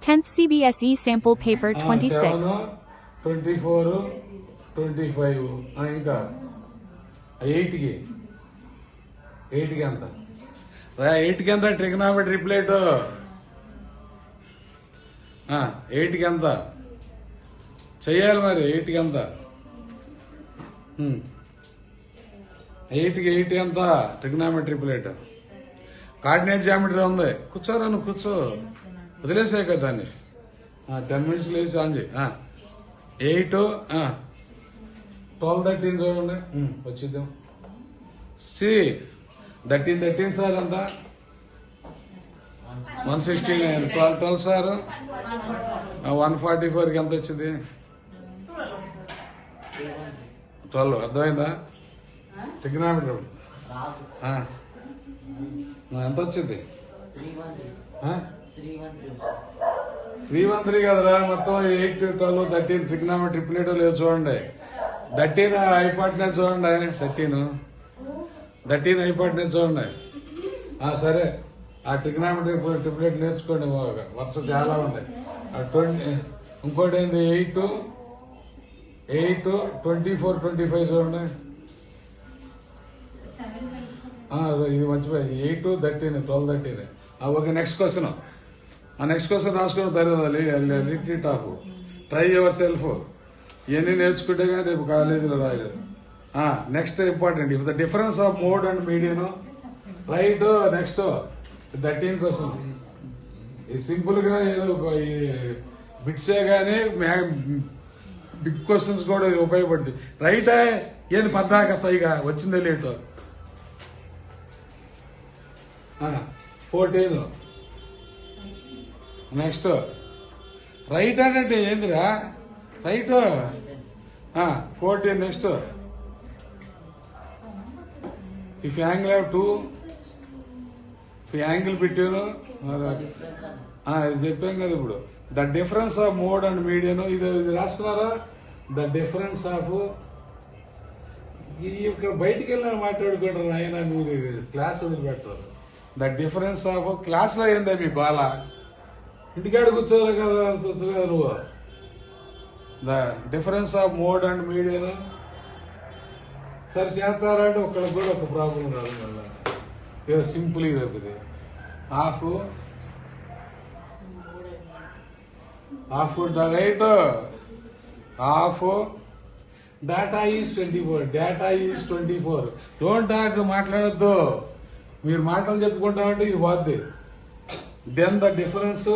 10th CBSE Sample Paper 26. 24, 25 ఇంకా 8కి ఎంత 8కి ఎంత ట్రిగ్నామెట్రీ ప్లేట్ 8కి ఎంత చెయ్యాలి మరి 8కి ఎంత 8కి 8 ఎంత ట్రిగ్నామెట్రీ ప్లేట్ కార్డినేట్ జామెట్రీ ఉంది కూర్చోరా నువ్వు కూర్చో వదిలేసే కదా దాన్ని 10 minutes లేచి ఆన్ చేయి 8 12 13 చూడండి వచ్చిద్దాం సి 13 సార్ అంతా 169 12 సార్ 144కి ఎంత వచ్చింది 12 అర్థమైందా ట్రిగ్నామెట్రీ ఎంత వచ్చింది 313 కదరా మొత్తం 8 12 13 ట్రిగ్నామెట్రీ ప్లేట్ లేదు చూడండి 13 హైపార్టెనస్ చూడండి 13 హైపార్టెనస్ చూడండి సరే ఆ ట్రిగ్నామెట్రీ ట్రిప్లెట్ నేర్చుకోండి వరుస చాలా ఉన్నాయి 20 ఇంకోటి ఏంది 8 24 25 చూడండి ఇది మర్చిపోయింది 8 13 12 13 okay next question next question రాసుకున్న తర్వాత literally top try yourself ఇవన్నీ నేర్చుకుంటే కానీ రేపు కాలేజీలో రాయలేదు next important if the difference of mode and median right next 13 question ఇది సింపుల్ గా ఏదో బిట్సే గానీ బిగ్ క్వశ్చన్స్ కూడా ఉపయోగపడుతుంది రైట్ ఏంది పద్దాక సైగా వచ్చిందే లేటు 14 నెక్స్ట్ రైట్ అంటే ఏందిరా right 14 next if angle have 2 if angle పెట్టాను ఇది చెప్పాం కదా ఇప్పుడు the difference of mode and median ఇది రాస్తున్నారా ద డిఫరెన్స్ ఆఫ్ ఇక్కడ బయటికి వెళ్ళిన మాట్లాడుకుంటారు ఆయన మీరు క్లాస్ వదిలిపెడతారు ద డిఫరెన్స్ ఆఫ్ క్లాస్ లో ఏందా మీ బాల ఇంటికాడ కూర్చోవాలి కదా చూసు కదా నువ్వు the difference of mode and median సరే చేస్తారంటే ఒక్కడికి కూడా ఒక ప్రాబ్లం రాదు మళ్ళీ ఏదో సింపుల్ గా దొరుకుతుంది half right half data is 24 don't talk మాట్లాడద్దు మీరు మాటలు చెప్పుకుంటామంటే ఇది పోద్ది దెన్ ద డిఫరెన్స్